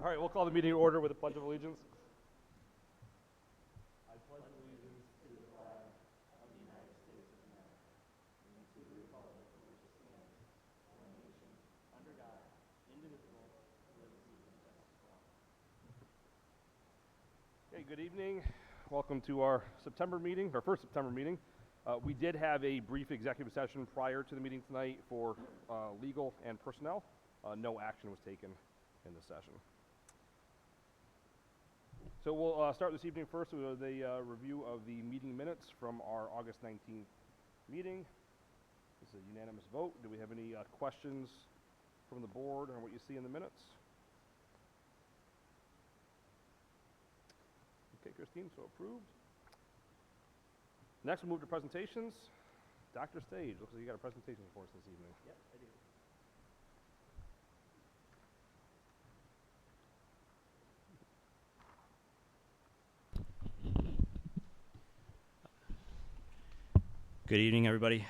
All right, we'll call the meeting to order with a pledge of allegiance. Okay, good evening. Welcome to our September meeting, our first September meeting. We did have a brief executive session prior to the meeting tonight for legal and personnel. No action was taken in the session. So we'll start this evening first with a review of the meeting minutes from our August 19th meeting. This is a unanimous vote. Do we have any questions from the board on what you see in the minutes? Okay, Christine, so approved. Next, we'll move to presentations. Dr. Stage, looks like you got a presentation for us this evening. Yep, I do. Good evening, everybody.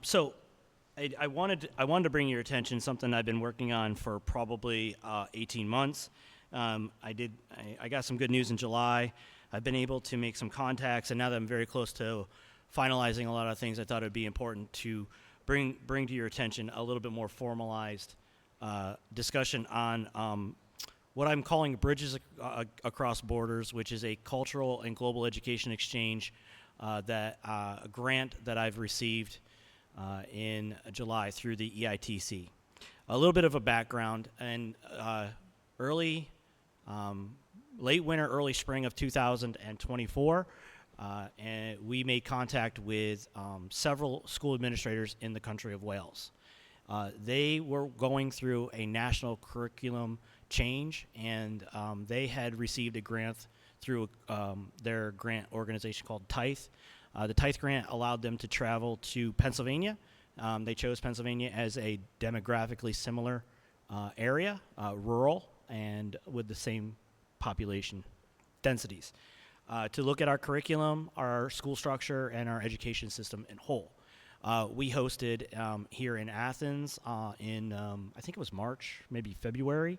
So I wanted to bring your attention something I've been working on for probably 18 months. I got some good news in July. I've been able to make some contacts, and now that I'm very close to finalizing a lot of things, I thought it would be important to bring to your attention a little bit more formalized discussion on what I'm calling Bridges Across Borders, which is a cultural and global education exchange a grant that I've received in July through the EITC. A little bit of a background, and late winter, early spring of 2024, and we made contact with several school administrators in the country of Wales. They were going through a national curriculum change, and they had received a grant through their grant organization called TIThe. The TIThe grant allowed them to travel to Pennsylvania. They chose Pennsylvania as a demographically similar area, rural, and with the same population densities, to look at our curriculum, our school structure, and our education system in whole. We hosted here in Athens in, I think it was March, maybe February,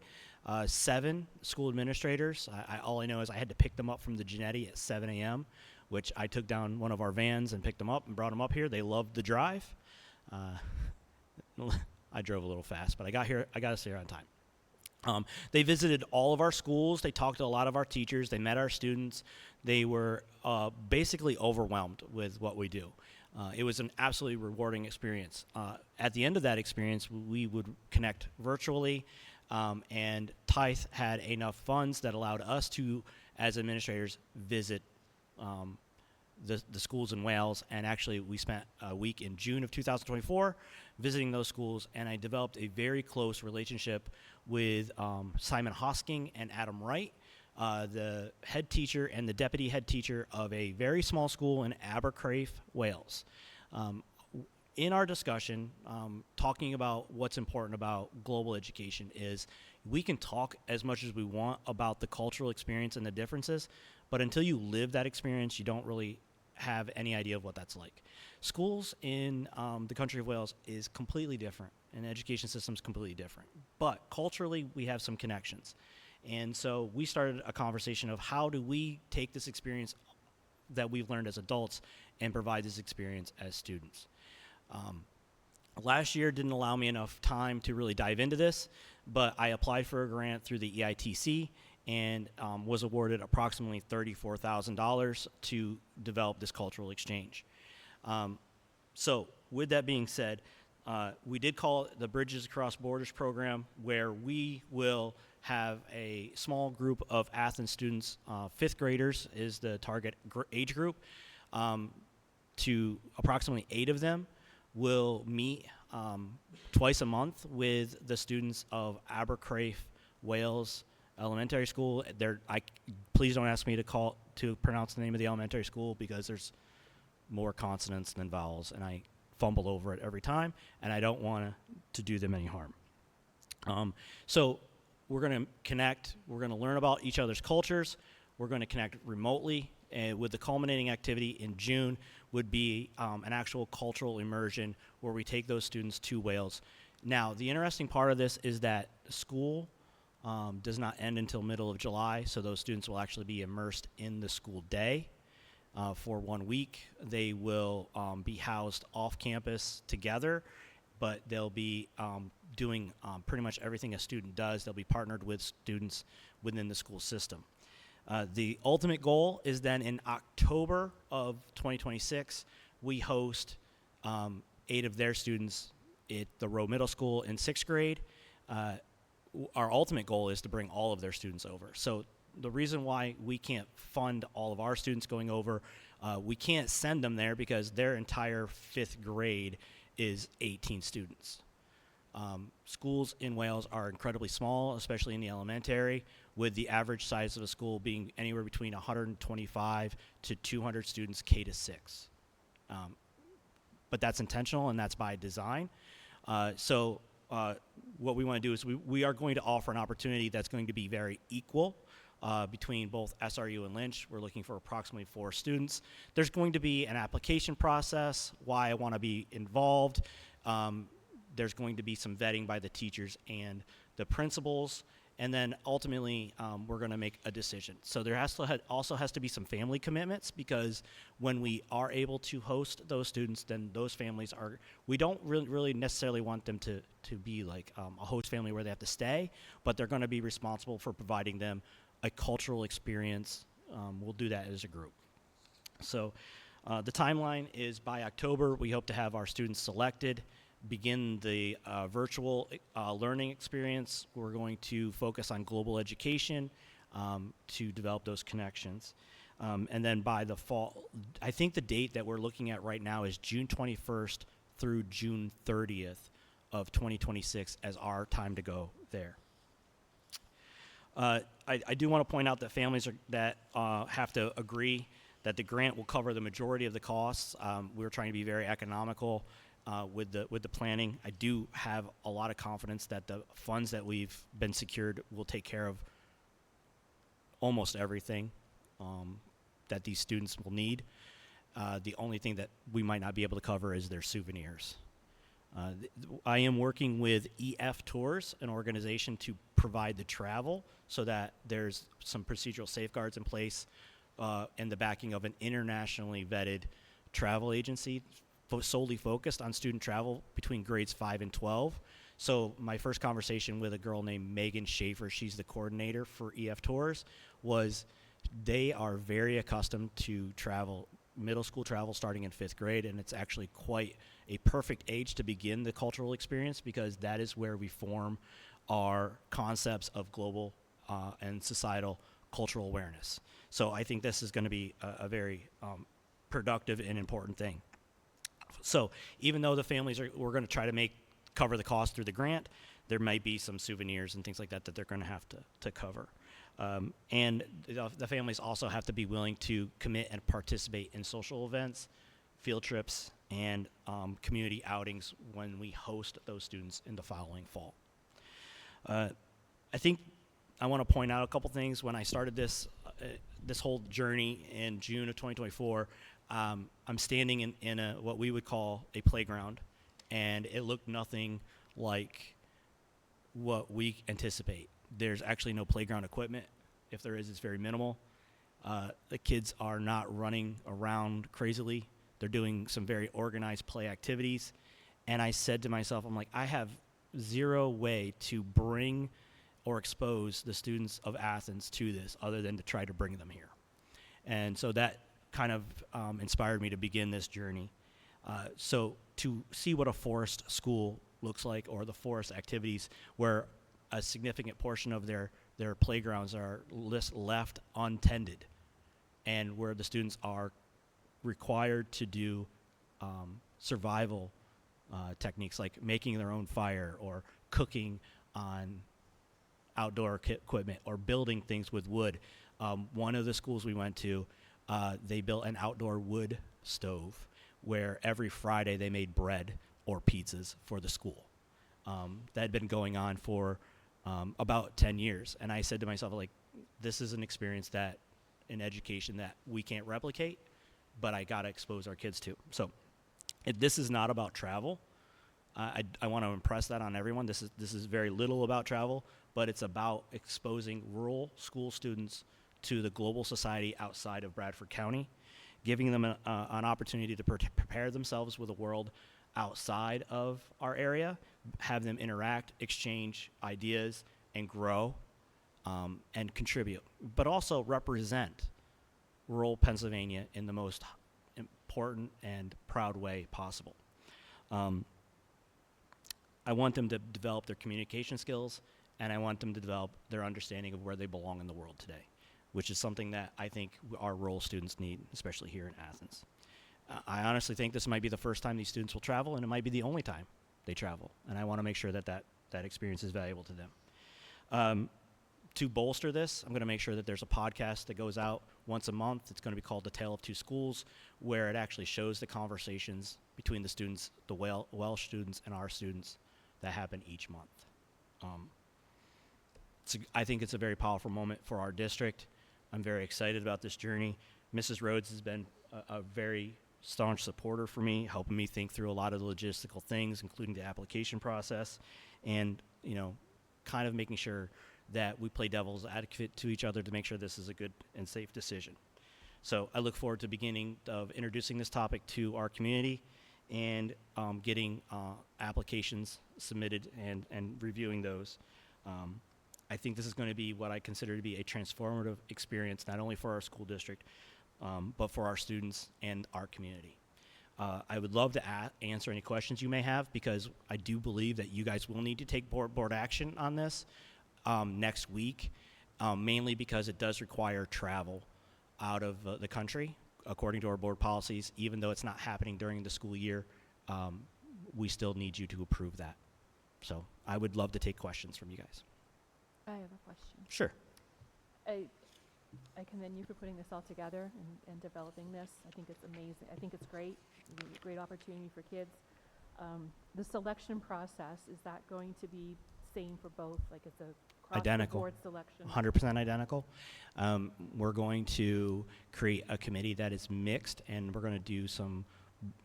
7 school administrators. All I know is I had to pick them up from the Genetti at 7 a.m., which I took down one of our vans and picked them up and brought them up here. They loved the drive. I drove a little fast, but I got us here on time. They visited all of our schools. They talked to a lot of our teachers. They met our students. They were basically overwhelmed with what we do. It was an absolutely rewarding experience. At the end of that experience, we would connect virtually, and TIThe had enough funds that allowed us to, as administrators, visit the schools in Wales. And actually, we spent a week in June of 2024 visiting those schools, and I developed a very close relationship with Simon Hosking and Adam Wright, the head teacher and the deputy head teacher of a very small school in Abercrave, Wales. In our discussion, talking about what's important about global education is we can talk as much as we want about the cultural experience and the differences, but until you live that experience, you don't really have any idea of what that's like. Schools in the country of Wales is completely different, and the education system's completely different. But culturally, we have some connections. And so we started a conversation of how do we take this experience that we've learned as adults and provide this experience as students. Last year didn't allow me enough time to really dive into this, but I applied for a grant through the EITC and was awarded approximately $34,000 to develop this cultural exchange. So with that being said, we did call it the Bridges Across Borders program, where we will have a small group of Athens students, 5th graders is the target age group, to approximately 8 of them will meet twice a month with the students of Abercrave, Wales Elementary School. Please don't ask me to pronounce the name of the elementary school, because there's more consonants than vowels, and I fumble over it every time, and I don't want to do them any harm. So we're going to connect. We're going to learn about each other's cultures. We're going to connect remotely, and with the culminating activity in June would be an actual cultural immersion where we take those students to Wales. Now, the interesting part of this is that school does not end until middle of July, so those students will actually be immersed in the school day for 1 week. They will be housed off campus together, but they'll be doing pretty much everything a student does. They'll be partnered with students within the school system. The ultimate goal is then in October of 2026, we host 8 of their students at the Rowe Middle School in 6th grade. Our ultimate goal is to bring all of their students over. So the reason why we can't fund all of our students going over, we can't send them there because their entire 5th grade is 18 students. Schools in Wales are incredibly small, especially in the elementary, with the average size of a school being anywhere between 125 to 200 students K to 6. But that's intentional and that's by design. What we want to do is we are going to offer an opportunity that's going to be very equal between both SRU and Lynch. We're looking for approximately 4 students. There's going to be an application process, why I want to be involved. There's going to be some vetting by the teachers and the principals, and then ultimately we're going to make a decision. So there also has to be some family commitments, because when we are able to host those students, then those families are, we don't really necessarily want them to be like a host family where they have to stay, but they're going to be responsible for providing them a cultural experience. We'll do that as a group. So the timeline is by October, we hope to have our students selected, begin the virtual learning experience. We're going to focus on global education to develop those connections. And then by the fall, I think the date that we're looking at right now is June 21st through June 30th of 2026 as our time to go there. I do want to point out that families that have to agree that the grant will cover the majority of the costs. We're trying to be very economical with the planning. I do have a lot of confidence that the funds that we've been secured will take care of almost everything that these students will need. The only thing that we might not be able to cover is their souvenirs. I am working with EF Tours, an organization, to provide the travel so that there's some procedural safeguards in place and the backing of an internationally vetted travel agency solely focused on student travel between grades 5 and 12. So my first conversation with a girl named Megan Schaefer, she's the coordinator for EF Tours, was they are very accustomed to travel, middle school travel starting in 5th grade, and it's actually quite a perfect age to begin the cultural experience, because that is where we form our concepts of global and societal cultural awareness. So I think this is going to be a very productive and important thing. So even though the families we're going to try to cover the cost through the grant, there might be some souvenirs and things like that that they're going to have to cover. And the families also have to be willing to commit and participate in social events, field trips, and community outings when we host those students in the following fall. I think I want to point out a couple things. When I started this whole journey in June of 2024, I'm standing in a what we would call a playground, and it looked nothing like what we anticipate. There's actually no playground equipment. If there is, it's very minimal. The kids are not running around crazily. They're doing some very organized play activities. And I said to myself, I'm like, I have zero way to bring or expose the students of Athens to this other than to try to bring them here. And so that kind of inspired me to begin this journey. So to see what a forest school looks like, or the forest activities where a significant portion of their playgrounds are left untended, and where the students are required to do survival techniques like making their own fire or cooking on outdoor equipment or building things with wood. One of the schools we went to, they built an outdoor wood stove where every Friday they made bread or pizzas for the school. That had been going on for about 10 years. And I said to myself, like, this is an experience that in education that we can't replicate, but I got to expose our kids to. So this is not about travel. I want to impress that on everyone. This is very little about travel, but it's about exposing rural school students to the global society outside of Bradford County, giving them an opportunity to prepare themselves with a world outside of our area, have them interact, exchange ideas, and grow, and contribute, but also represent rural Pennsylvania in the most important and proud way possible. I want them to develop their communication skills, and I want them to develop their understanding of where they belong in the world today, which is something that I think our rural students need, especially here in Athens. I honestly think this might be the first time these students will travel, and it might be the only time they travel, and I want to make sure that that experience is valuable to them. To bolster this, I'm going to make sure that there's a podcast that goes out once a month. It's going to be called The Tale of Two Schools, where it actually shows the conversations between the students, the Welsh students and our students, that happen each month. I think it's a very powerful moment for our district. I'm very excited about this journey. Mrs. Rhodes has been a very staunch supporter for me, helping me think through a lot of the logistical things, including the application process, and kind of making sure that we play devil's advocate to each other to make sure this is a good and safe decision. So I look forward to beginning of introducing this topic to our community and getting applications submitted and reviewing those. I think this is going to be what I consider to be a transformative experience, not only for our school district, but for our students and our community. I would love to answer any questions you may have, because I do believe that you guys will need to take board action on this next week, mainly because it does require travel out of the country, according to our board policies. Even though it's not happening during the school year, we still need you to approve that. So I would love to take questions from you guys. I have a question. Sure. I commend you for putting this all together and developing this. I think it's amazing. I think it's great. Great opportunity for kids. The selection process, is that going to be same for both? Like it's a Identical. cross-the-board selection? 100% identical. We're going to create a committee that is mixed, and we're going to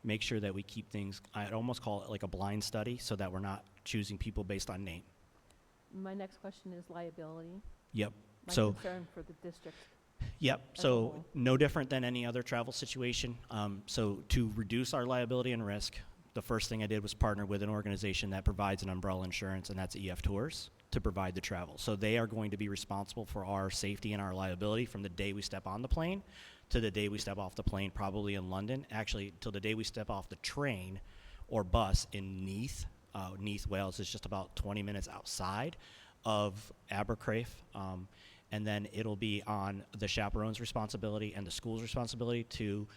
make sure that we keep things, I'd almost call it like a blind study, so that we're not choosing people based on name. My next question is liability. Yep. My So, concern for the district. yep. as a So whole. no different than any other travel situation. So to reduce our liability and risk, the first thing I did was partner with an organization that provides an umbrella insurance, and that's EF Tours, to provide the travel. So they are going to be responsible for our safety and our liability from the day we step on the plane to the day we step off the plane, probably in London, actually till the day we step off the train or bus in Neath. Neath, Wales is just about 20 minutes outside of Abercrave. And then it'll be on the chaperone's responsibility and the school's responsibility to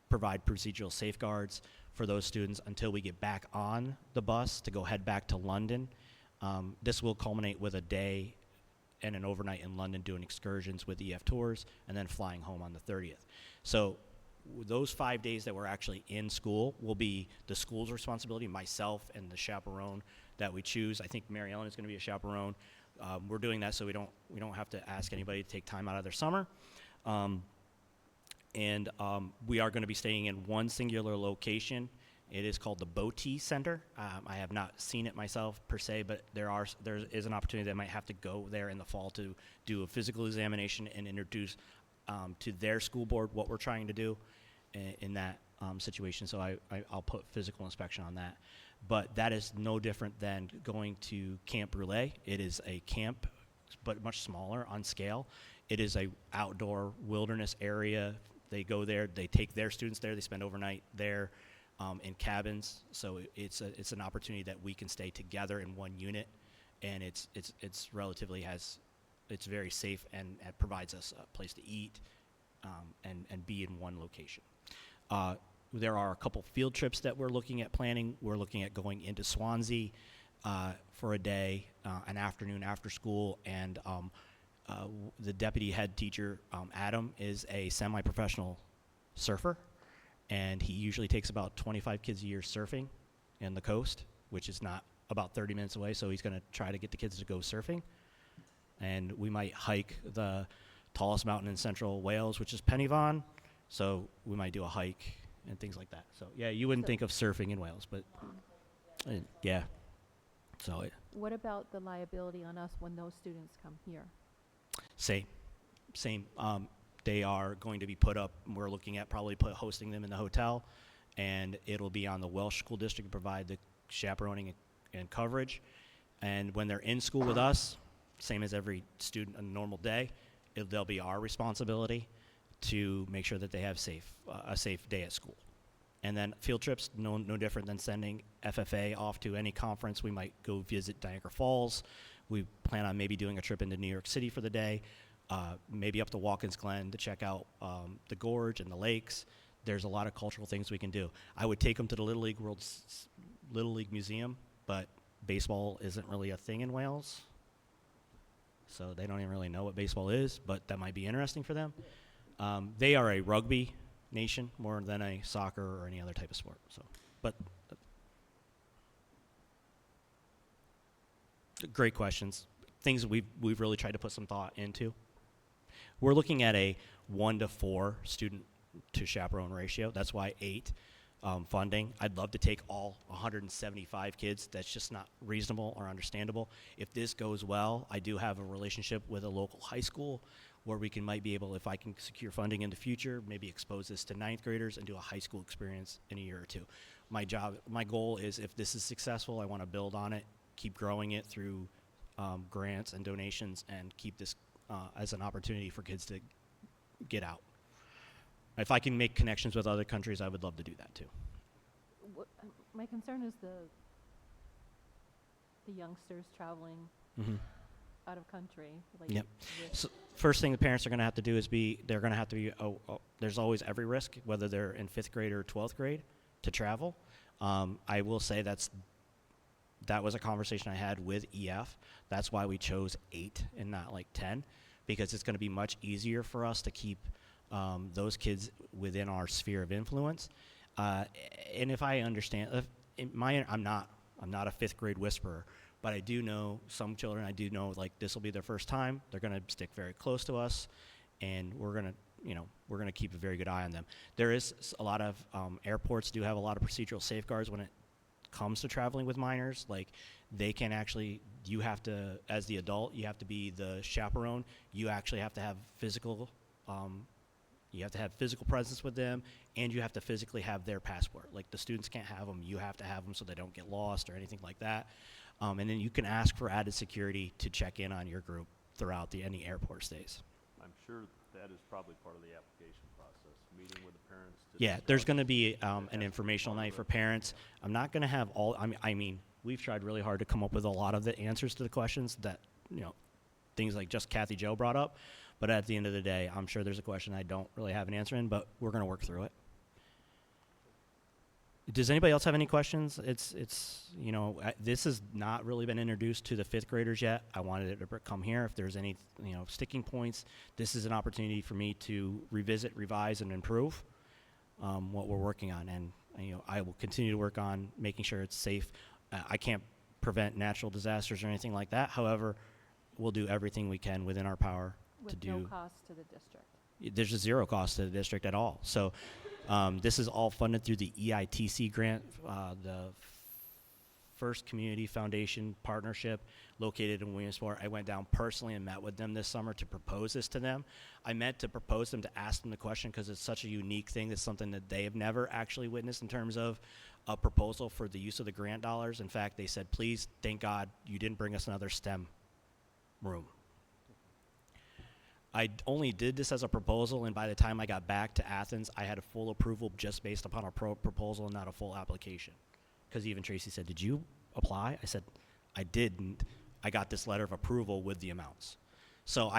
provide procedural safeguards for those students until we get back on the bus to head back to London. This will culminate with a day and an overnight in London doing excursions with EF Tours, and then flying home on the 30th. So those 5 days that we're actually in school will be the school's responsibility, myself and the chaperone that we choose. I think Mary Ellen is going to be a chaperone. We're doing that so we don't have to ask anybody to take time out of their summer. We are going to be staying in one singular location. It is called the Boti Center. I have not seen it myself per se, but there is an opportunity that I might have to go there in the fall to do a physical examination and introduce to their school board what we're trying to do in that situation. So I'll put physical inspection on that. But that is no different than going to Camp Brûlé. It is a camp, but much smaller on scale. It is a outdoor wilderness area. They go there, they take their students there, they spend overnight there in cabins. So it's an opportunity that we can stay together in one unit, and it's very safe, and it provides us a place to eat and be in one location. There are a couple field trips that we're looking at planning. We're looking at going into Swansea for a day, an afternoon after school, and the deputy head teacher, Adam, is a semi-professional surfer, and he usually takes about 25 kids a year surfing in the coast, which is not about 30 minutes away, so he's going to try to get the kids to go surfing. And we might hike the tallest mountain in central Wales, which is Pennyvaughan, so we might do a hike and things like that. So yeah, you wouldn't So- think of surfing in Wales, but yeah. So What about the liability on us when those students come here? same. They are going to be put up. We're looking at probably hosting them in the hotel, and it'll be on the Welsh School District to provide the chaperoning and coverage. And when they're in school with us, same as every student on a normal day, they'll be our responsibility to make sure that they have a safe day at school. And then field trips, no different than sending FFA off to any conference. We might go visit Niagara Falls. We plan on maybe doing a trip into New York City for the day, maybe up to Watkins Glen to check out the gorge and the lakes. There's a lot of cultural things we can do. I would take them to the Little League Museum, but baseball isn't really a thing in Wales, so they don't even really know what baseball is, but that might be interesting for them. They are a rugby nation more than a soccer or any other type of sport. So, but great questions. Things we've really tried to put some thought into. We're looking at a 1 to 4 student to chaperone ratio. That's why 8 funding. I'd love to take all 175 kids. That's just not reasonable or understandable. If this goes well, I do have a relationship with a local high school where we might be able, if I can secure funding in the future, maybe expose this to 9th graders and do a high school experience in a year or two. My goal is, if this is successful, I want to build on it, keep growing it through grants and donations, and keep this as an opportunity for kids to get out. If I can make connections with other countries, I would love to do that too. My concern is the youngsters traveling out of country. Like Yep. with- So first thing the parents are going to have to do is they're going to have to be, there's always every risk, whether they're in 5th grade or 12th grade, to travel. I will say that was a conversation I had with EF. That's why we chose 8 and not like 10, because it's going to be much easier for us to keep those kids within our sphere of influence. And if I understand, I'm not a 5th grade whisperer, but I do know some children. I do know, like, this will be their first time. They're going to stick very close to us, and we're going to keep a very good eye on them. There is a lot of airports do have a lot of procedural safeguards when it comes to traveling with minors. Like, they can actually, you have to, as the adult, you have to be the chaperone. You actually have to have physical presence with them, and you have to physically have their passport. Like, the students can't have them. You have to have them so they don't get lost or anything like that. And then you can ask for added security to check in on your group throughout any airport stays. I'm sure that is probably part of the application process, meeting with the parents. Yeah, there's going to be an informational night for parents. I'm not going to have all, I mean, we've tried really hard to come up with a lot of the answers to the questions that, things like just Kathy Joe brought up. But at the end of the day, I'm sure there's a question I don't really have an answer in, but we're going to work through it. Does anybody else have any questions? This has not really been introduced to the 5th graders yet. I wanted it to come here. If there's any, sticking points, this is an opportunity for me to revisit, revise, and improve what we're working on. And, I will continue to work on making sure it's safe. I can't prevent natural disasters or anything like that. However, we'll do everything we can within our power to with do. no cost to the district. There's a zero cost to the district at all. So this is all funded through the EITC grant, the First Community Foundation Partnership located in Williamsport. I went down personally and met with them this summer to propose this to them. I meant to propose them to ask them the question because it's such a unique thing. It's something that they have never actually witnessed in terms of a proposal for the use of the grant dollars. In fact, they said, please, thank God you didn't bring us another STEM room. I only did this as a proposal, and by the time I got back to Athens, I had a full approval just based upon a proposal and not a full application. Because even Tracy said, did you apply? I said, I didn't. I got this letter of approval with the amounts. So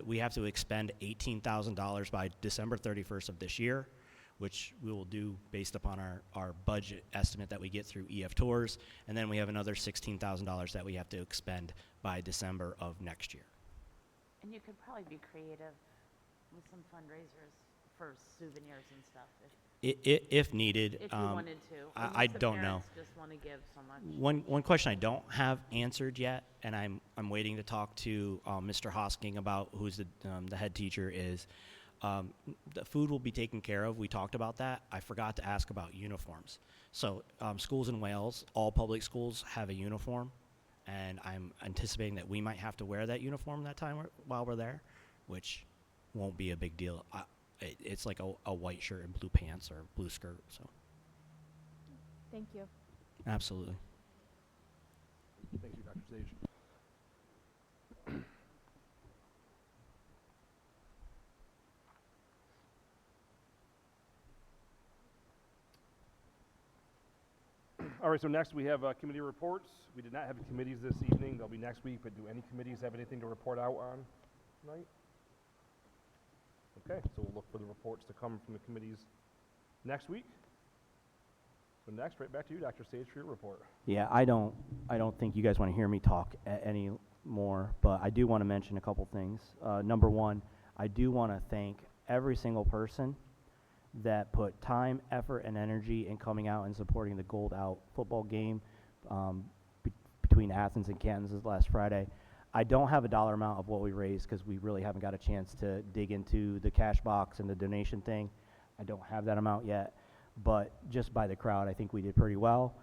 we have to expend $18,000 by December 31st of this year, which we will do based upon our budget estimate that we get through EF Tours. And then we have another $16,000 that we have to expend by December of next year. And you could probably be creative with some fundraisers for souvenirs and stuff If needed. if you wanted to. I Unless the don't know. parents just want to give so much. One question I don't have answered yet, and I'm waiting to talk to Mr. Hosking about, who's the head teacher, is The food will be taken care of. We talked about that. I forgot to ask about uniforms. So schools in Wales, all public schools have a uniform, and I'm anticipating that we might have to wear that uniform that time while we're there, which won't be a big deal. It's like a white shirt and blue pants or blue skirt. So Thank you. absolutely. Thank you, Dr. Sage. All right, so next we have committee reports. We did not have committees this evening. They'll be next week, but do any committees have anything to report out on tonight? Okay, so we'll look for the reports to come from the committees next week. So next, right back to you, Dr. Sage, for your report. Yeah, I don't think you guys want to hear me talk any more, but I do want to mention a couple things. Number one, I do want to thank every single person that put time, effort, and energy in coming out and supporting the Gold Out football game between Athens and Kansas this last Friday. I don't have a dollar amount of what we raised because we really haven't got a chance to dig into the cash box and the donation thing. I don't have that amount yet, but just by the crowd, I think we did pretty well.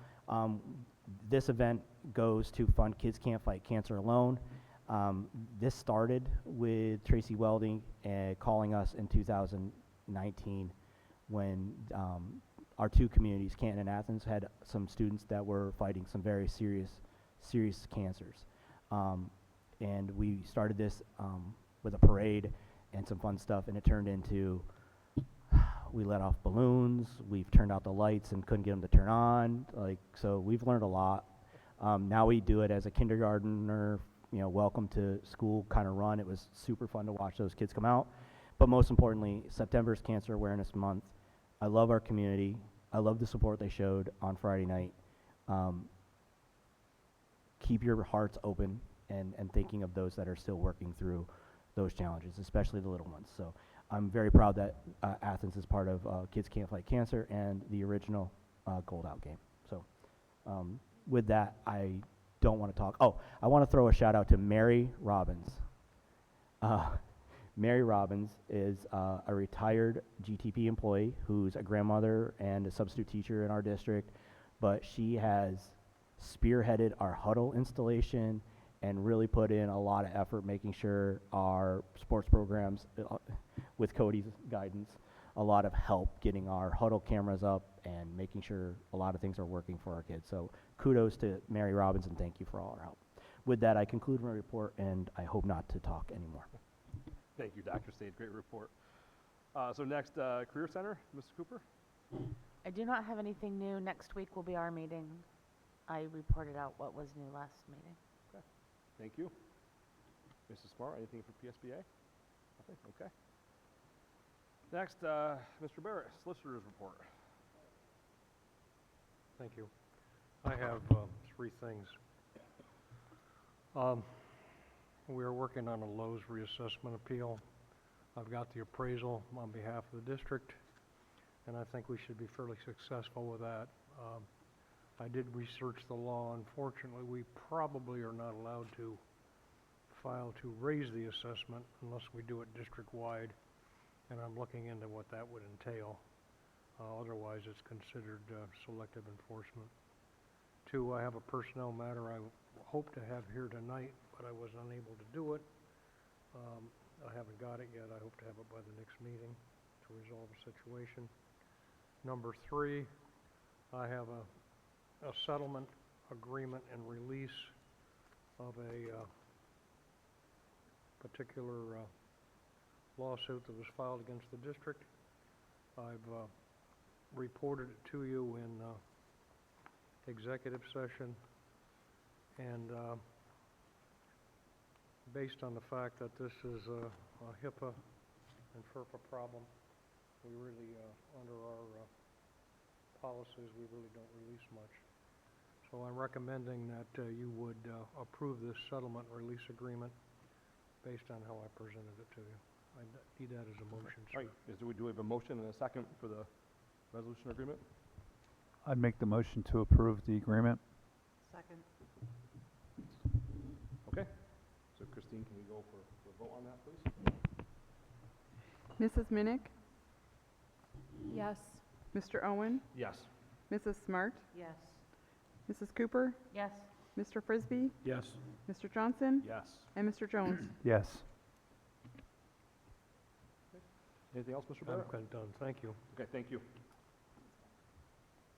This event goes to fund Kids Can't Fight Cancer Alone. This started with Tracy Welding calling us in 2019 when our two communities, Canton and Athens, had some students that were fighting some very serious cancers. And we started this with a parade and some fun stuff, and it turned into, we let off balloons, we've turned out the lights and couldn't get them to turn on, so we've learned a lot. Now we do it as a kindergartner, welcome to school kind of run. It was super fun to watch those kids come out. But most importantly, September is Cancer Awareness Month. I love our community. I love the support they showed on Friday night. Keep your hearts open and thinking of those that are still working through those challenges, especially the little ones. So I'm very proud that Athens is part of Kids Can't Fight Cancer and the original Gold Out game. So with that, I don't want to talk. Oh, I want to throw a shout out to Mary Robbins. Mary Robbins is a retired GTP employee who's a grandmother and a substitute teacher in our district, but she has spearheaded our huddle installation and really put in a lot of effort making sure our sports programs, with Cody's guidance, a lot of help getting our huddle cameras up and making sure a lot of things are working for our kids. So kudos to Mary Robbins and thank you for all our help. With that, I conclude my report and I hope not to talk anymore. Thank you, Dr. Sage. Great report. So next, Career Center, Mr. Cooper. I do not have anything new. Next week will be our meeting. I reported out what was new last meeting. Thank you. Mrs. Smart, anything for PSBA? Nothing? Okay. Next, Mr. Barrett, Solicitor's Report. Thank you. I have three things. We are working on a Lowe's reassessment appeal. I've got the appraisal on behalf of the district, and I think we should be fairly successful with that. I did research the law. Unfortunately, we probably are not allowed to file to raise the assessment unless we do it district-wide, and I'm looking into what that would entail. Otherwise, it's considered selective enforcement. Two, I have a personnel matter I hope to have here tonight, but I was unable to do it. I haven't got it yet. I hope to have it by the next meeting to resolve the situation. Number three, I have a settlement agreement and release of a particular lawsuit that was filed against the district. I've reported it to you in executive session, and based on the fact that this is a HIPAA and FERPA problem, we really, under our policies, we really don't release much. So I'm recommending that you would approve this settlement release agreement based on how I presented it to you. I need that as a motion, sir. All right, do we have a motion and a second for the resolution agreement? I'd make the motion to approve the agreement. Second. Okay, so Christine, can we go for a vote on that, please? Mrs. Minnick, Yes. Mr. Owen, Yes. Mrs. Smart, Yes. Mrs. Cooper, Yes. Mr. Frisbee, Yes. Mr. Johnson, Yes. and Mr. Jones. Yes. Anything else, Mr. I'm Barrett? kind of done, thank you. Okay, thank you.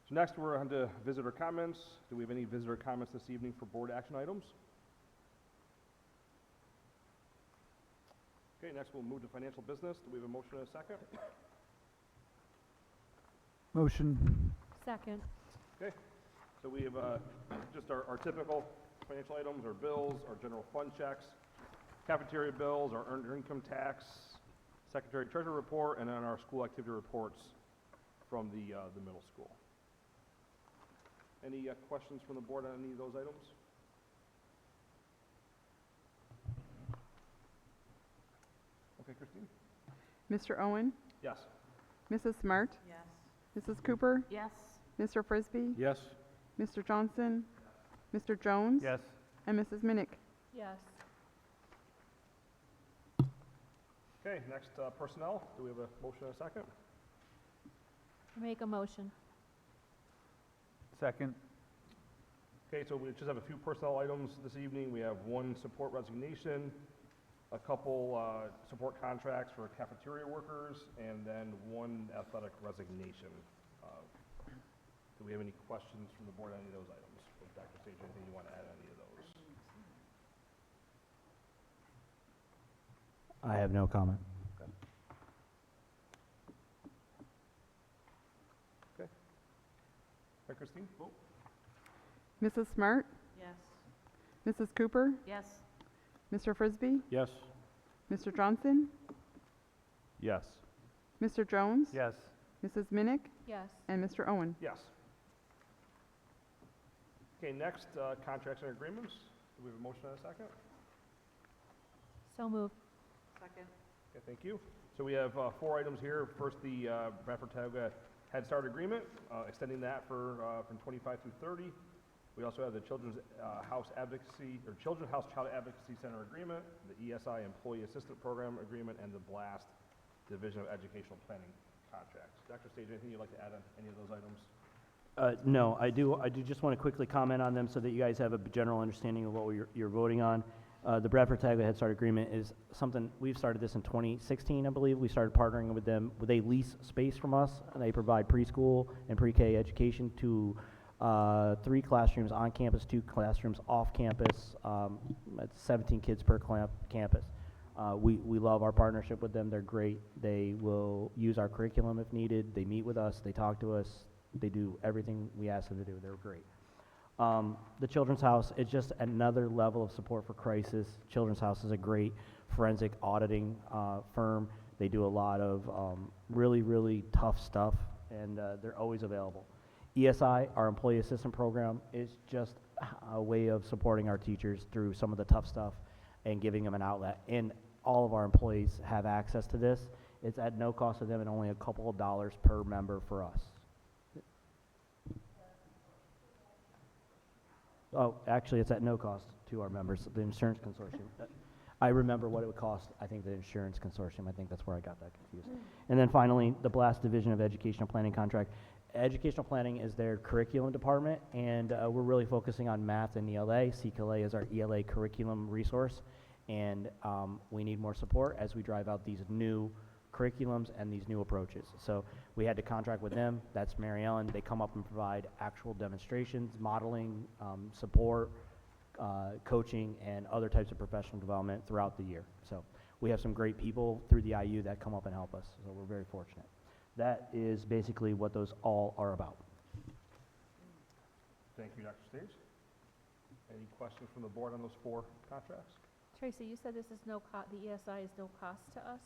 So next, we're on to visitor comments. Do we have any visitor comments this evening for board action items? Okay, next we'll move to financial business. Do we have a motion and a second? Motion. Second. Okay, so we have just our typical financial items, our bills, our general fund checks, cafeteria bills, our earned income tax, secretary treasurer report, and then our school activity reports from the middle school. Any questions from the board on any of those items? Okay, Christine? Mr. Owen, Yes. Mrs. Smart, Yes. Mrs. Cooper, Yes. Mr. Frisbee, Yes. Mr. Johnson, Mr. Jones, Yes. and Mrs. Minnick. Yes. Okay, next, personnel. Do we have a motion and a second? Make a motion. Second. Okay, so we just have a few personnel items this evening. We have one support resignation, a couple support contracts for cafeteria workers, and then one athletic resignation. Do we have any questions from the board on any of those items? Or Dr. Sage, anything you want to add on any of those? I have no comment. Hi, Christine? Vote. Mrs. Smart, Yes. Mrs. Cooper, Yes. Mr. Frisbee, Yes. Mr. Johnson, Yes. Mr. Jones, Yes. Mrs. Minnick, Yes. and Mr. Owen. Yes. Okay, next, contracts and agreements. Do we have a motion and a second? So moved. Second. Okay, thank you. So we have four items here. First, the Bradford Tioga Head Start Agreement, extending that for from 25 through 30. We also have the Children's House Advocacy, or Children's House Child Advocacy Center Agreement, the ESI Employee Assistant Program Agreement, and the BLAST Division of Educational Planning contracts. Dr. Stage, anything you'd like to add on any of those items? No, I do just want to quickly comment on them so that you guys have a general understanding of what you're voting on. The Bradford Tioga Head Start Agreement is something, we've started this in 2016, I believe. We started partnering with them. They lease space from us, and they provide preschool and pre-K education to 3 classrooms on campus, 2 classrooms off campus. That's 17 kids per campus. We love our partnership with them. They're great. They will use our curriculum if needed. They meet with us. They talk to us. They do everything we ask them to do. They're great. The Children's House is just another level of support for crisis. Children's House is a great forensic auditing firm. They do a lot of really, really tough stuff, and they're always available. ESI, our Employee Assistant Program, is just a way of supporting our teachers through some of the tough stuff and giving them an outlet. And all of our employees have access to this. It's at no cost to them and only a couple of dollars per member for us. Oh, actually, it's at no cost to our members, the insurance consortium. I remember what it would cost, I think, the insurance consortium. I think that's where I got that confused. And then finally, the BLAST Division of Educational Planning contract. Educational planning is their curriculum department, and we're really focusing on math and ELA. CLA is our ELA curriculum resource, and we need more support as we drive out these new curriculums and these new approaches. So we had to contract with them. That's Mary Ellen. They come up and provide actual demonstrations, modeling, support, coaching, and other types of professional development throughout the year. So we have some great people through the IU that come up and help us, so we're very fortunate. That is basically what those all are about. Thank you, Dr. Stage. Any questions from the board on those 4 contracts? Tracy, you said this is no the ESI is no cost to us?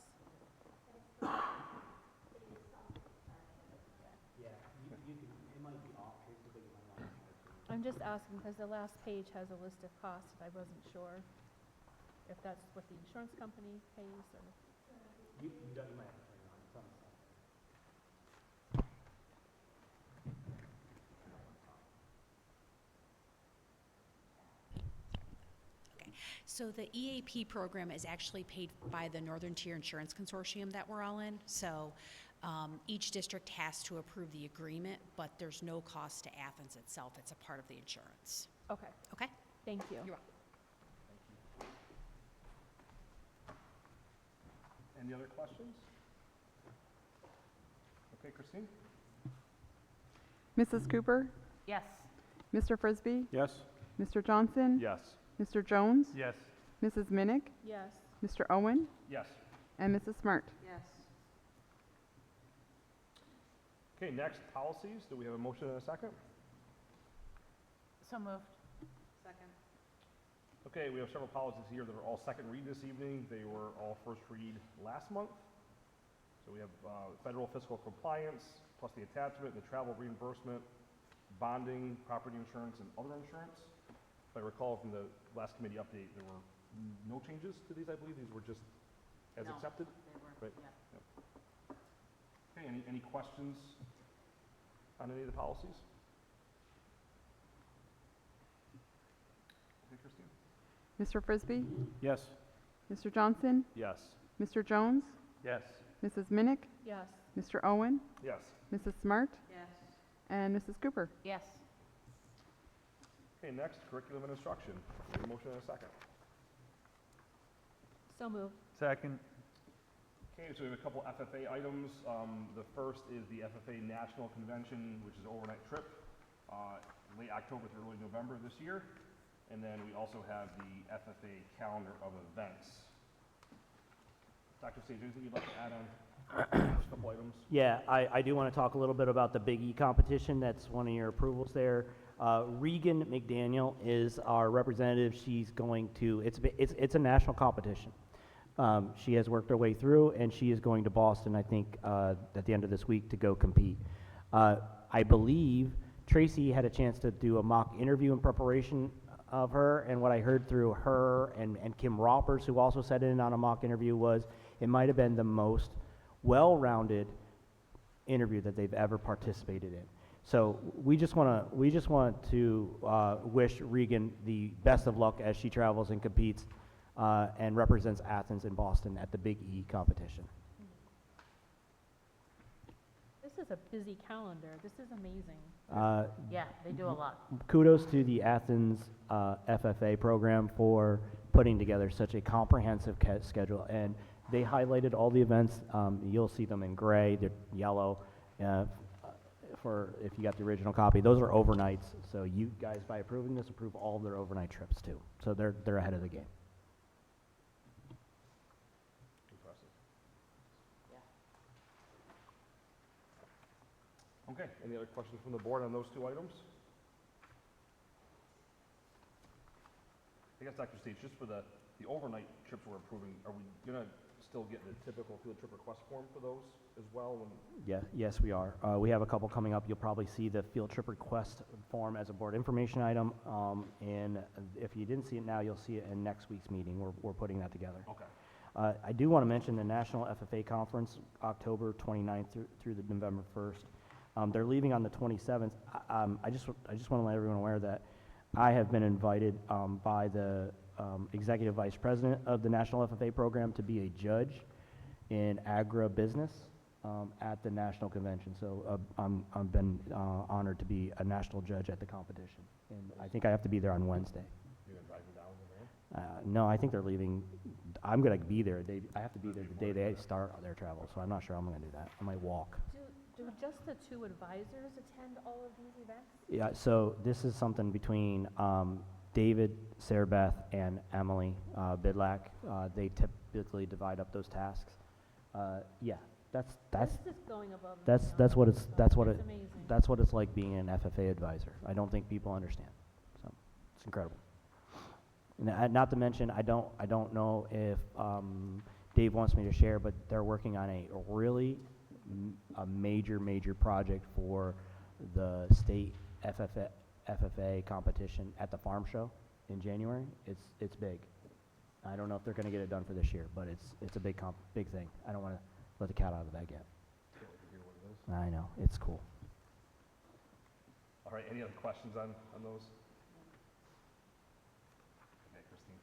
I'm just asking because the last page has a list of costs, and I wasn't sure if that's what the insurance company pays or. You might have to turn it on. It's on the side. So the EAP program is actually paid by the Northern Tier Insurance Consortium that we're all in. So each district has to approve the agreement, but there's no cost to Athens itself. It's a part of the insurance. Okay, Okay? thank you. You're welcome. Any other questions? Okay, Christine? Mrs. Cooper? Yes. Mr. Frisbee? Yes. Mr. Johnson? Yes. Mr. Jones? Yes. Mrs. Minnick? Yes. Mr. Owen? Yes. And Mrs. Smart? Yes. Okay, next, policies. Do we have a motion and a second? So moved. Second. Okay, we have several policies here that are all second read this evening. They were all first read last month. So we have federal fiscal compliance, plus the attachment, the travel reimbursement, bonding, property insurance, and other insurance. If I recall from the last committee update, there were no changes to these, I believe. These were just as No. accepted. They were, Right. yeah. Okay, any questions on any of the policies? Okay, Christine? Mr. Frisbee? Yes. Mr. Johnson? Yes. Mr. Jones? Yes. Mrs. Minnick? Yes. Mr. Owen? Yes. Mrs. Smart? Yes. And Mrs. Cooper? Yes. Okay, next, curriculum and instruction. We have a motion and a second. So moved. Second. Okay, so we have a couple FFA items. The first is the FFA National Convention, which is an overnight trip, late October through early November this year. And then we also have the FFA calendar of events. Dr. Sage, anything you'd like to add on those couple items? Yeah, I do want to talk a little bit about the Big E competition. That's one of your approvals there. Regan McDaniel is our representative. She's going to, it's a national competition. She has worked her way through, and she is going to Boston, I think, at the end of this week to go compete. I believe Tracy had a chance to do a mock interview in preparation of her, and what I heard through her and Kim Roppers, who also sat in on a mock interview, was it might have been the most well-rounded interview that they've ever participated in. So we just want to wish Regan the best of luck as she travels and competes and represents Athens and Boston at the Big E competition. This is a busy calendar. This is amazing. Yeah, they do a lot. Kudos to the Athens FFA program for putting together such a comprehensive schedule, and they highlighted all the events. You'll see them in gray, they're yellow. For if you got the original copy, those are overnights. So you guys, by approving this, approve all of their overnight trips too. So they're ahead of the game. Impressive. Okay, any other questions from the board on those two items? I guess, Dr. Stage, just for the overnight trips we're approving, are we gonna still get the typical field trip request form for those as well? Yes, we are. We have a couple coming up. You'll probably see the field trip request form as a board information item. And if you didn't see it now, you'll see it in next week's meeting. We're putting that together. Okay. I do want to mention the National FFA Conference, October 29th through the November 1st. They're leaving on the 27th. I just want to let everyone aware that I have been invited by the Executive Vice President of the National FFA program to be a judge in agribusiness at the national convention. So I've been honored to be a national judge at the competition. And I think I have to be there on Wednesday. You're gonna drive them down the van? No, I think they're leaving. I'm going to be there. I have to be there the day they start their travel, so I'm not sure I'm going to do that. I might walk. Do just the two advisors attend all of these events? Yeah, so this is something between David, Sarah Beth, and Emily Bidlack. They typically divide up those tasks. Yeah, that's This is going above and that's beyond. what it's that's what It's it amazing. that's what it's like being an FFA advisor. I don't think people understand. So it's incredible. And not to mention, I don't know if Dave wants me to share, but they're working on a really a major project for the state FFA competition at the farm show in January. It's big. I don't know if they're going to get it done for this year, but it's a big thing. I don't want to let the cat out of the bag yet. Can't wait to hear what it is. I know, it's cool. All right, any other questions on those? Okay, Christine.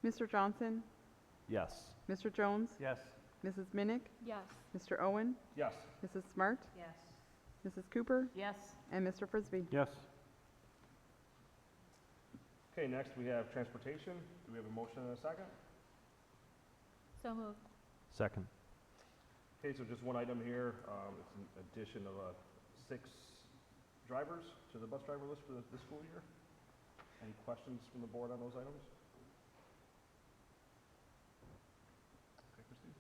Mr. Johnson, Yes. Mr. Jones, Yes. Mrs. Minnick, Yes. Mr. Owen, Yes. Mrs. Smart, Yes. Mrs. Cooper, Yes. and Mr. Frisbee. Yes. Okay, next we have transportation. Do we have a motion and a second? So moved. Second. Okay, so just one item here. It's an addition of 6 drivers to the bus driver list for this school year. Any questions from the board on those items? Okay, Christine?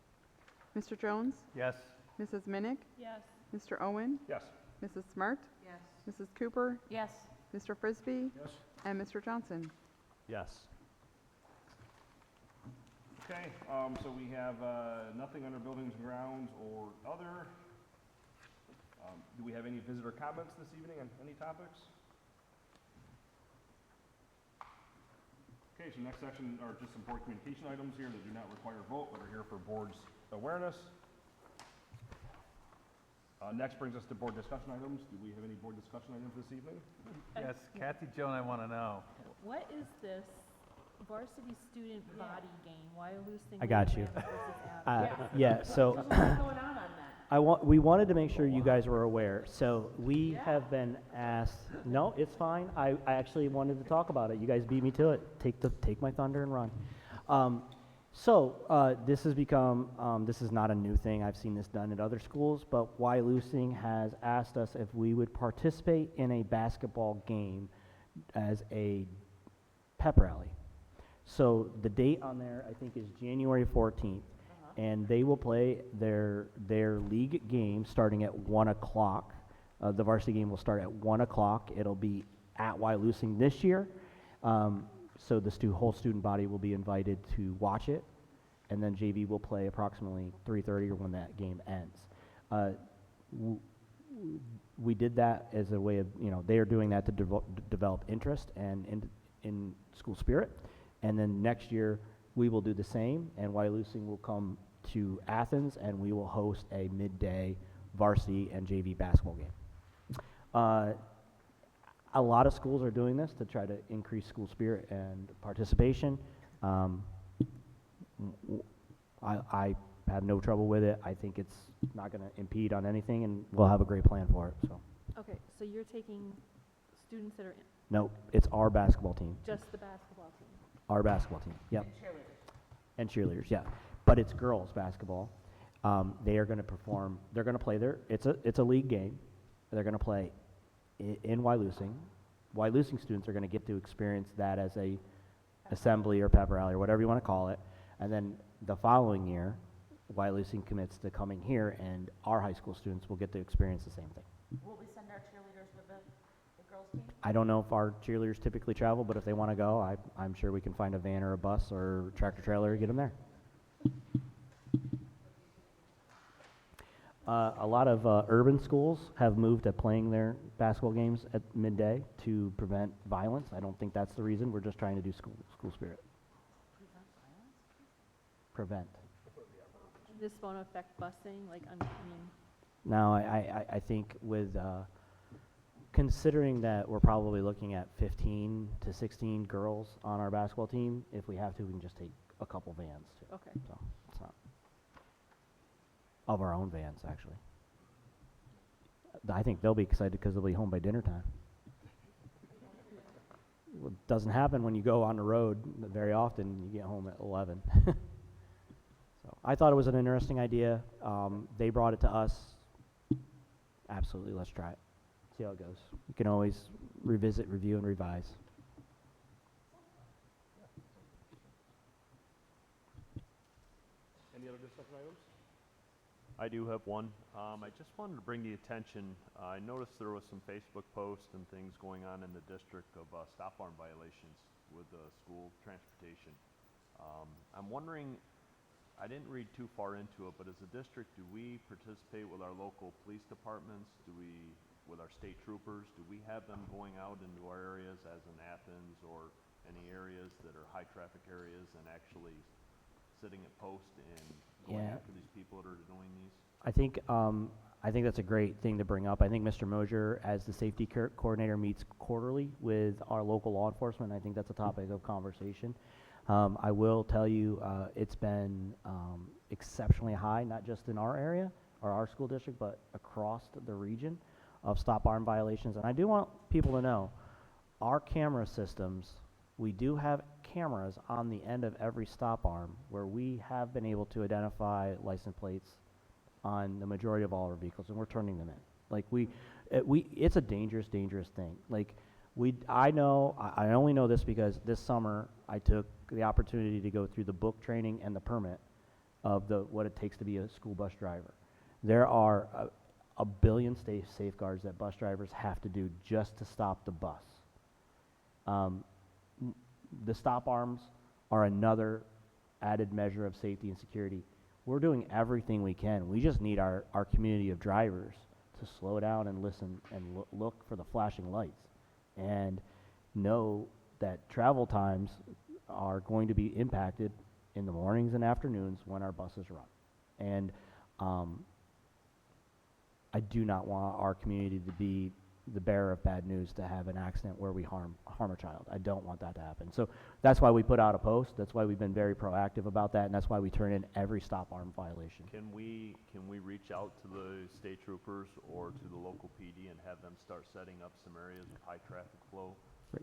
Mr. Jones, Yes. Mrs. Minnick, Yes. Mr. Owen, Yes. Mrs. Smart, Yes. Mrs. Cooper, Yes. Mr. Frisbee, Yes. and Mr. Johnson. Yes. Okay, so we have nothing under buildings and grounds or other. Do we have any visitor comments this evening on any topics? Okay, so next section are just some board communication items here that do not require a vote, but are here for board's awareness. Next brings us to board discussion items. Do we have any board discussion items this evening? Yes, Kathy, Joe, and I want to know. What is this varsity student body game? Why losing? I got you. versus Athens? Yeah, so What's going on that? we wanted to make sure you guys were aware. So we have been asked, no, it's fine. I actually wanted to talk about it. You guys beat me to it. Take my thunder and run. This has become, this is not a new thing. I've seen this done at other schools, but Wyalusing has asked us if we would participate in a basketball game as a pep rally. So the date on there, I think, is January 14th, and they will play their league game starting at 1 o'clock. The varsity game will start at 1 o'clock. It'll be at Wyalusing this year. So the whole student body will be invited to watch it, and then JV will play approximately 3:30 or when that game ends. We did that as a way of, they are doing that to develop interest and in school spirit. And then next year, we will do the same, and Wyalusing will come to Athens, and we will host a midday varsity and JV basketball game. A lot of schools are doing this to try to increase school spirit and participation. I have no trouble with it. I think it's not going to impede on anything, and we'll have a great plan for it. So, Okay, so you're taking students that are no, it's our basketball team. just the basketball team. Our basketball team. Yep. Cheerleaders. And cheerleaders, yeah. But it's girls basketball. They are going to perform. They're going to play it's a league game. They're going to play in Wyalusing. Wyalusing students are going to get to experience that as a assembly or pep rally or whatever you want to call it. And then the following year, Wyalusing commits to coming here, and our high school students will get to experience the same thing. Will we send our cheerleaders with the girls' team? I don't know if our cheerleaders typically travel, but if they want to go, I'm sure we can find a van or a bus or tractor trailer to get them there. A lot of urban schools have moved to playing their basketball games at midday to prevent violence. I don't think that's the reason. We're just trying to do school spirit. Prevent. This won't affect busing, like, Now, I think with considering that we're probably looking at 15 to 16 girls on our basketball team, if we have to, we can just take a couple vans too. okay. So it's not of our own vans, actually. I think they'll be excited because they'll be home by dinner time. Well, it doesn't happen when you go on the road very often. You get home at 11. So I thought it was an interesting idea. They brought it to us. Absolutely, let's try it. See how it goes. You can always revisit, review, and revise. Any other discussion items? I do have one. I just wanted to bring the attention, I noticed there was some Facebook posts and things going on in the district of stop arm violations with school transportation. I'm wondering, I didn't read too far into it, but as a district, do we participate with our local police departments? With our state troopers, do we have them going out into our areas as in Athens or any areas that are high traffic areas and actually sitting at post and going Yeah. after these people that are doing these? I think that's a great thing to bring up. I think Mr. Mosier, as the safety coordinator, meets quarterly with our local law enforcement. I think that's a topic of conversation. I will tell you, it's been exceptionally high, not just in our area or our school district, but across the region of stop arm violations. And I do want people to know, our camera systems, we do have cameras on the end of every stop arm where we have been able to identify license plates on the majority of all our vehicles, and we're turning them in. Like it's a dangerous, dangerous thing. Like I only know this because this summer I took the opportunity to go through the book training and the permit of what it takes to be a school bus driver. There are a billion safeguards that bus drivers have to do just to stop the bus. The stop arms are another added measure of safety and security. We're doing everything we can. We just need our community of drivers to slow down and listen and look for the flashing lights and know that travel times are going to be impacted in the mornings and afternoons when our buses run. And I do not want our community to be the bearer of bad news, to have an accident where we harm a child. I don't want that to happen. So that's why we put out a post. That's why we've been very proactive about that, and that's why we turn in every stop arm violation. Can we reach out to the state troopers or to the local PD and have them start setting up some areas of high traffic flow?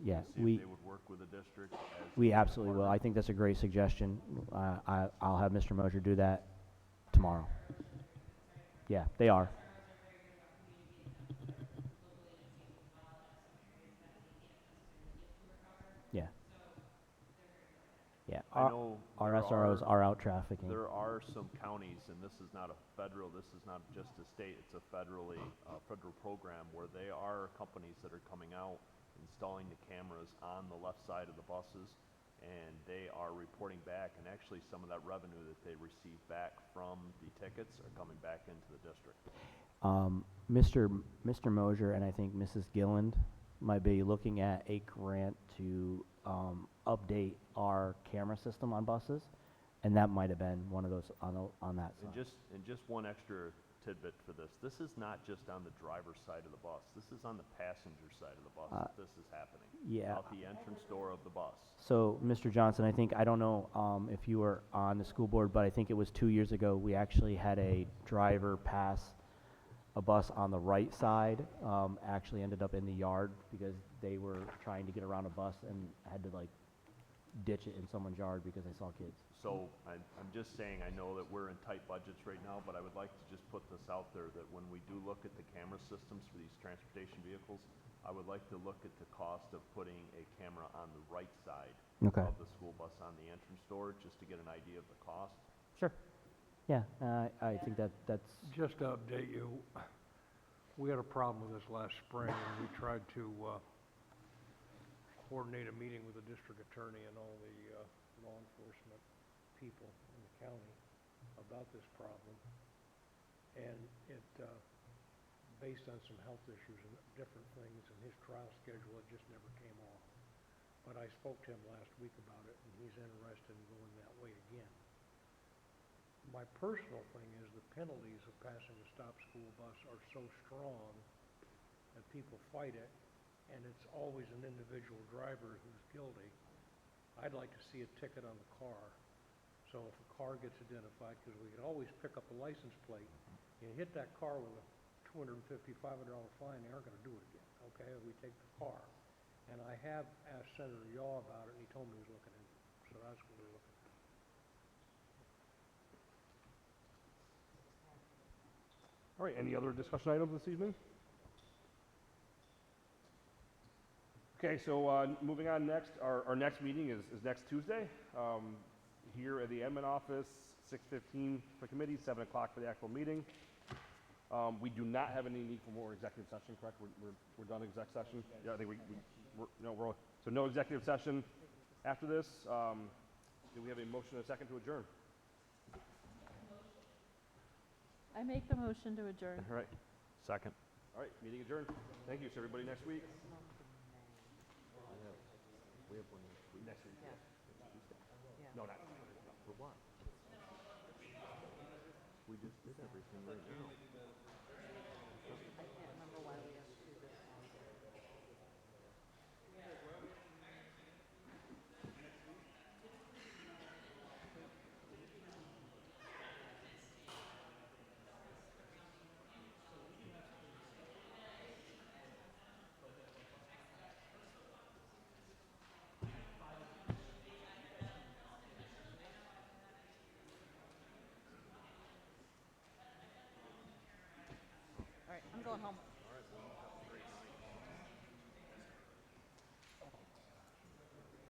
Yeah, see if they would work with the district. We absolutely will. I think that's a great suggestion. I'll have Mr. Mosier do that tomorrow. Yeah, they are. Yeah. Yeah. I know Our there SROs are out trafficking. There are some counties, and this is not this is not just a state, it's a federal program where they are companies that are coming out, installing the cameras on the left side of the buses, and they are reporting back, and actually some of that revenue that they receive back from the tickets are coming back into the district. Mr. Mosier and I think Mrs. Gilland might be looking at a grant to update our camera system on buses, and that might have been one of those on that side. And just one extra tidbit for this. This is not just on the driver's side of the bus. This is on the passenger side of the bus that this is happening. Yeah. Out the entrance door of the bus. So, Mr. Johnson, I don't know if you were on the school board, but I think it was 2 years ago, we actually had a driver pass a bus on the right side, actually ended up in the yard because they were trying to get around a bus and had to like ditch it in someone's yard because they saw kids. So I'm just saying, I know that we're in tight budgets right now, but I would like to just put this out there that when we do look at the camera systems for these transportation vehicles, I would like to look at the cost of putting a camera on the right side of the school bus on the entrance door, just to get an idea of the cost. Sure. Yeah, I think that's... Just to update you, we had a problem with this last spring, and we tried to coordinate a meeting with the district attorney and all the law enforcement people in the county about this problem. And it, based on some health issues and different things in his trial schedule, it just never came off. But I spoke to him last week about it, and he's interested in going that way again. My personal thing is the penalties of passing a stop school bus are so strong that people fight it, and it's always an individual driver who's guilty. I'd like to see a ticket on the car. So if a car gets identified, because we can always pick up a license plate, you hit that car with a $250, $500 fine, they aren't going to do it again, okay? We take the car. And I have asked Senator Yaw about it, and he told me he was looking into it. So that's what we're looking at. All right, any other discussion items this evening? Okay, so moving on next, our next meeting is next Tuesday, here at the admin office, 6:15 for committee, 7 o'clock for the actual meeting. We do not have any need for more executive session, correct? We're done exec session? Yeah, I think so no executive session after this. Do we have a motion and a second to adjourn? I make the motion to adjourn. All right. Second. All right, meeting adjourned. Thank you, so everybody next week. We have one next week. Next week. Yeah. No, not. For what? We just did everything right now. I can't remember why we have to do this one. going home.